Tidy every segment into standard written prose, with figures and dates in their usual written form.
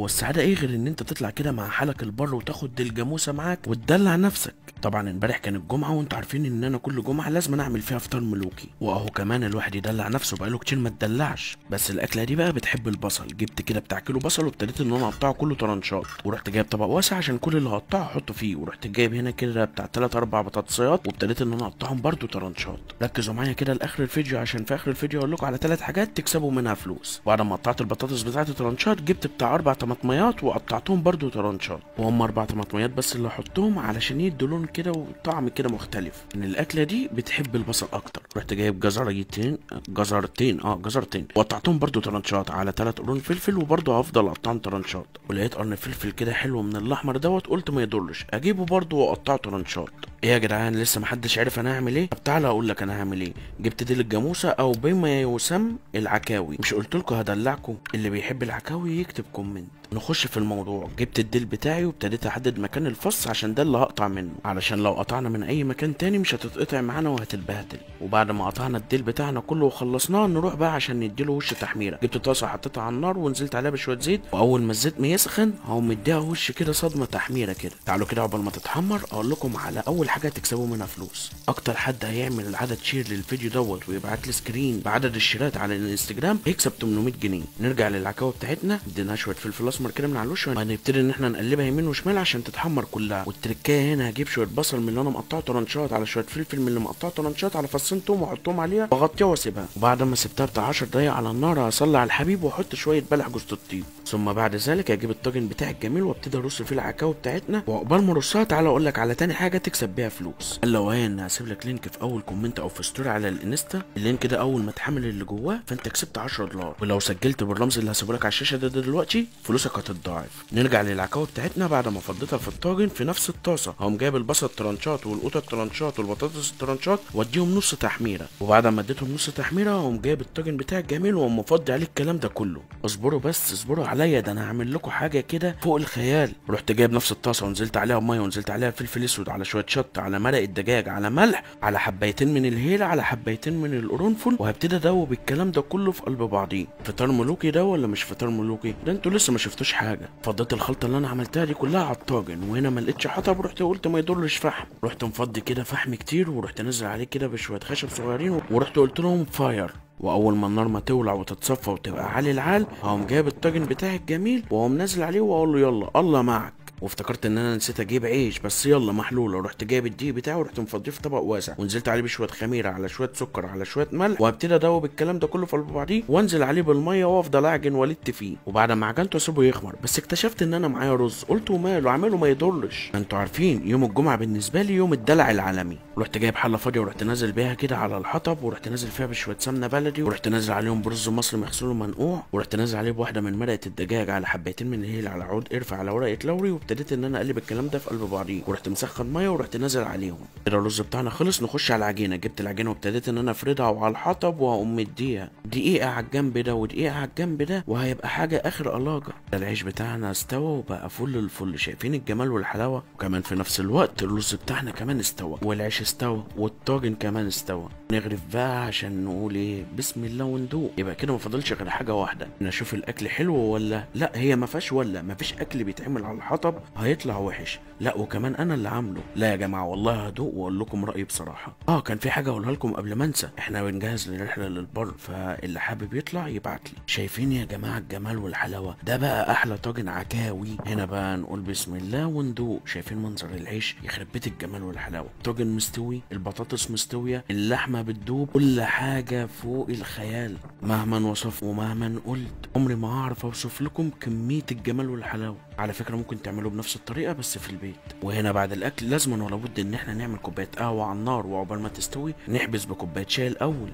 هو السعاده ايه غير ان انت تطلع كده مع حالك البر وتاخد الجاموسه معاك وتدلع نفسك. طبعا امبارح كان الجمعه وانتوا عارفين ان انا كل جمعه لازم اعمل فيها فطار ملوكي، واهو كمان الواحد يدلع نفسه بقاله كتير ما اتدلعش. بس الاكله دي بقى بتحب البصل، جبت كده بتاع كيلو بصل وابتديت ان انا اقطعه كله طرنشات، ورحت جايب طبق واسع عشان كل اللي هقطعه احطه فيه، ورحت جايب هنا كده بتاع 3 4 بطاطسيات وابتديت ان انا اقطعهم برده طرنشات. ركزوا معايا كده لاخر الفيديو عشان في اخر الفيديو اقول لكم على 3 حاجات تكسبوا منها فلوس. بعد ما قطعت البطاطس بتاعتي طرنشات جبت بتاع 4 طماطميات وقطعتهم برده طرنشات، وهم 4 طماطميات بس اللي هحطهم علشان يدوا لون كده وطعم كده مختلف. ان الاكله دي بتحب البصل اكتر. رحت جايب جزرتين وقطعتهم برده طرنشات على 3 قرون فلفل، وبرده هفضل اقطعهم طرنشات. ولقيت قرن فلفل كده حلو من الاحمر دوت، قلت ما يضرش اجيبه برده واقطعه طرنشات. ايه يا جدعان لسه محدش عرف انا هعمل ايه؟ طب تعالى اقول لك انا هعمل ايه. جبت ديل الجاموسه او بما يسمى العكاوي، مش قلت لكم هدلعكم؟ اللي بيحب العكاوي يكتب كومنت. نخش في الموضوع. جبت الديل بتاعي وابتديت احدد مكان الفص عشان ده اللي هقطع منه، علشان لو قطعنا من اي مكان تاني مش هتتقطع معانا وهتتبهدل. وبعد ما قطعنا الديل بتاعنا كله وخلصناه نروح بقى عشان نديله وش تحميره. جبت طاسه حطيتها على النار ونزلت عليها بشويه زيت، واول ما الزيت ما يسخن هقوم مديها وش كده صدمه تحميره كده. تعالوا كده عقبال ما تتحمر اقول لكم على اول حاجه تكسبوا منها فلوس. اكتر حد هيعمل العدد شير للفيديو دوت ويبعت لي سكرين بعدد الشيرات على الانستجرام هيكسب 800 جنيه. نرجع للعكاوي بتاعتنا، اديناها شويه فلفل اسمر كده من على الوش، هنبتدي ان احنا نقلبها يمين وشمال عشان تتحمر كلها. والتركايه هنا هجيب شويه بصل من اللي انا مقطعه طرنشات على شويه فلفل من اللي مقطعه طرنشات على فصين توم واحطهم عليها واغطيها واسيبها. وبعد ما سبتها بتاع 10 دقايق على النار هصلي على الحبيب واحط شويه بلح جوز الطيب. ثم بعد ذلك هجيب الطاجن بتاعي الجميل وابتدي ارص فيه العكاوي بتاعتنا. وعقبال ما ارصها تعالى اقول لك على تاني حاجه تكسب بيها فلوس. الا وهي ان هسيب لك لينك في اول كومنت او في ستوري على الانستا. اللينك ده اول ما تحمل اللي جواه فانت كسبت 10 دولار، ولو سجلت بالرمز اللي هسيبه لك على الشاشه ده دلوقتي فلوسك هتتضاعف. نرجع للعكاوي بتاعتنا. بعد ما فضيتها في الطاجن في نفس الطاسه هقوم جايب البصل الطرنشات والقوطه الطرنشات والبطاطس الطرنشات واديهم نص تحميره. وبعد ما اديتهم نص تحميره هقوم جايب الطاجن بتاعي الجميل واقوم مفضي عليه الكلام ده كله. اصبروا بس اصبروا عليا، ده انا هعمل لكم حاجه كده فوق الخيال. رحت جايب نفس الطاسه ونزلت عليها ميه ونزلت عليها فلفل اسود على شويه شطه على مرق الدجاج على ملح على حبايتين من الهيل على حبايتين من القرنفل، وهبتدي ادوب الكلام ده كله في قلب بعضيه. فطار ملوكي ده ولا مش فطار ملوكي؟ ده انتوا لسه ما شفتوش حاجه. فضيت الخلطه اللي انا عملتها دي كلها على الطاجن، وهنا ما لقيتش حطب رحت قلت ما يضرش فحم. رحت مفضي كده فحم كتير ورحت نازل عليه كده بشويه خشب صغيرين ورحت قلت لهم فاير. واول ما النار ما تولع وتتصفى وتبقى عالي العال هقوم جايب الطاجن بتاعي الجميل واقوم نازل عليه واقول له يلا الله معك. وافتكرت ان انا نسيت اجيب عيش بس يلا محلوله. ورحت جايب الدقيق بتاعه ورحت مفضيه في طبق واسع ونزلت عليه بشويه خميره على شويه سكر على شويه ملح، وهبتدي ادوب الكلام ده كله في قلب بعضيه وانزل عليه بالميه وافضل اعجن والت فيه. وبعد ما عجنته اسيبه يخمر. بس اكتشفت ان انا معايا رز، قلت وماله اعمله ما يضرش. انتوا عارفين يوم الجمعه بالنسبه لي يوم الدلع العالمي. رحت جايب حله فاضيه ورحت نازل بيها كده على الحطب، ورحت نازل فيها بشويه سمنه بلدي، ورحت نازل عليهم برز مصري مغسول ومنقوع، ورحت نازل عليه بواحده من مرقه الدجاج على حبايتين من الهيل على عود قرفه على ورقه لوري، وابتديت ان انا اقلب الكلام ده في قلب بعضيه. ورحت مسخن ميه ورحت نازل عليهم كده. الرز بتاعنا خلص. نخش على العجينه. جبت العجينه وابتديت ان انا افردها وعلى الحطب واقوم مديها دقيقه على الجنب ده ودقيقه على الجنب ده، وهيبقى حاجه اخر الاجه. العيش بتاعنا استوى وبقى فل الفل. شايفين الجمال والحلاوه؟ وكمان في نفس الوقت الرز بتاعنا كمان استوى والعيش استوى والطاجن كمان استوى. نغرف بقى عشان نقول ايه بسم الله وندوق. يبقى كده ما فاضلش غير حاجه واحده، نشوف الاكل حلو ولا لا. هي ما فيهاش ولا ما فيش اكل بيتعمل على الحطب هيطلع وحش، لا وكمان انا اللي عامله. لا يا جماعه والله هدوق واقول لكم رايي بصراحه. كان في حاجه اقولها لكم قبل ما انسى. احنا بنجهز للرحله للبر، فاللي حابب يطلع يبعت لي. شايفين يا جماعه الجمال والحلاوه؟ ده بقى احلى طاجن عكاوي. هنا بقى نقول بسم الله وندوق. شايفين منظر العيش؟ يخرب بيت الجمال والحلاوه. طاجن مستوي، البطاطس مستويه، اللحمه بتدوب، كل حاجه فوق الخيال. مهما وصف ومهما قلت عمري ما هعرف اوصف لكم كميه الجمال والحلاوه. على فكره ممكن تعملوه بنفس الطريقه بس في البيت. وهنا بعد الاكل لازما ولا بد ان احنا نعمل كوبايه قهوه على النار، وعقبال ما تستوي نحبس بكوبايه شاي الاول.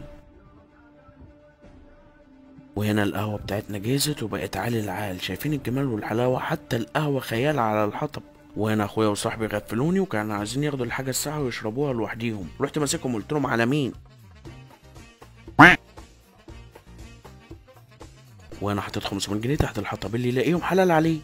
وهنا القهوه بتاعتنا جهزت وبقت عالي العال. شايفين الجمال والحلاوه؟ حتى القهوه خيال على الحطب. وهنا اخويا وصاحبي غفلوني وكانوا عايزين ياخدوا الحاجه الساعه ويشربوها لوحديهم. رحت ماسكهم قلت لهم على مين؟ وانا حطيت 500 جنيه تحت الحطب اللي يلاقيهم حلال عليه.